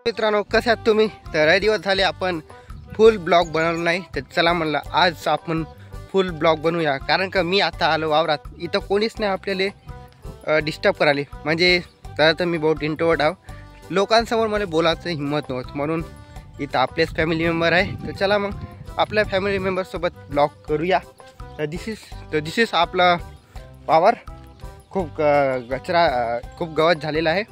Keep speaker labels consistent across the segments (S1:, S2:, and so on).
S1: मित्रांनो कसे आहात तुम्ही? तर काही दिवस झाले आपण फुल ब्लॉग बनवलं नाही, तर चला म्हणलं आज आपण फुल ब्लॉग बनवूया. कारण का मी आता आलो वावरात, इथं कोणीच नाही आपल्याला डिस्टर्ब करायला. म्हणजे तर मी बहुत इंट्रोवर्ट आहो, लोकांसमोर मला बोलायचं हिंमत नव्हतं, म्हणून इथं आपलेच फॅमिली मेंबर आहे. तर चला मग आपल्या फॅमिली मेंबरसोबत ब्लॉग करूया. तर दिस इज आपला वावर. खूप खूप गवत झालेला आहे,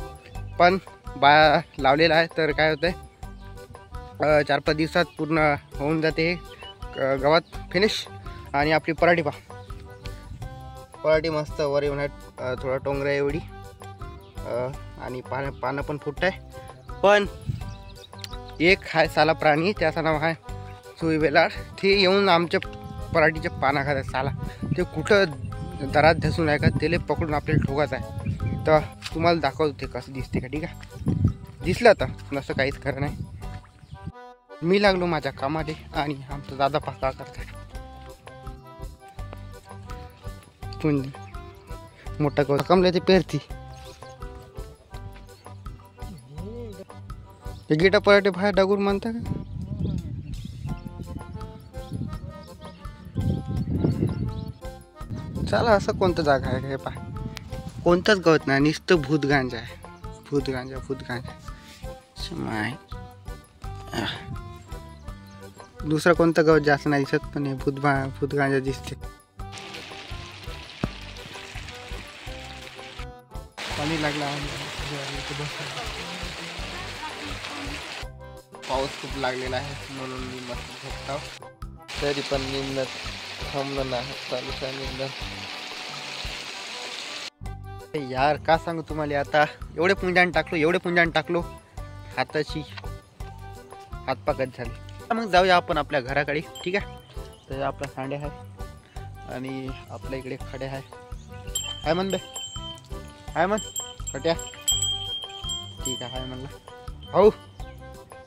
S1: पण बाया लावलेला आहे. तर काय होतं आहे 4-5 दिवसात पूर्ण होऊन जाते हे गवत फिनिश. आणि आपली पराठी मस्त वर येऊन आहे, थोडा टोंगरा एवढी, आणि पानं पण फुटत आहे. पण एक आहे साला प्राणी, त्याचं नाव आहे सुई बेलार. ते येऊन आमच्या पराठीच्या पानं खातात. साला ते कुठं दरात धसून आहे का, त्याला पकडून आपल्याला ठोकायचं आहे. तर तुम्हाला दाखवतो ते कसं दिसते का. ठीक आहे, दिसलं आता नसं काहीच खरं नाही. मी लागलो माझ्या कामाले आणि आमचा दादा पाका करतात. मोठा गवत कमले ते पेरती हे गिटा पराठे बाहेर डागूर म्हणता का. चला असं कोणतं जागा आहे हे पहा, कोणतंच गवत नाही, नुसतं भूतगांजा आहे. भूतगांजा माय. दुसरं कोणतं गवत जास्त नाही दिसत, पण हे भूतगांजा दिसते. पाणी लागला, पाऊस खूप लागलेला आहे म्हणून मी मस्त झोपतो. तरी पण निंदत थांबलं नाही, चालूच आहे निंदत. यार का सांगू तुम्हाला, आता एवढे पुंजान टाकलो हाताची हातपाकच झाली. मग जाऊया आपण आपल्या घराकडे. ठीक आहे, तर आपला सांडे आहे आणि आपल्या इकडे खडे आहे. हाय म्हण बे, हाय म्हण खट्या. ठीक आहे, हाय म्हणला भाऊ.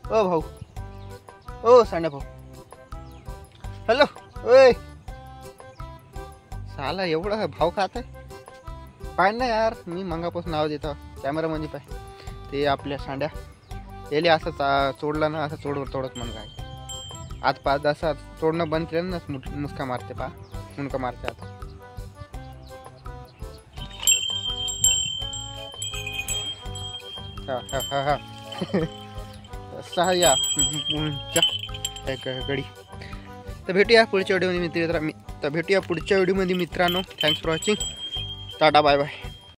S1: ओ भाऊ, ओ सांडे भाऊ, हॅलो. ओय साला एवढा भाव खात आहे. पाय ना यार, मी मंगापासून नाव देतो कॅमेरा मध्ये. पाय ते आपल्या सांड्या याले असं सोडलं ना, असं तोडत म्हणून काय आज 5 असं तोडणं बंद केलं ना, मुसका मारते. मुनका मारते आता. हा सहा गडी. तर भेटूया पुढच्या व्हिडिओमध्ये मित्रांनो. Thanks for watching. Tata bye bye.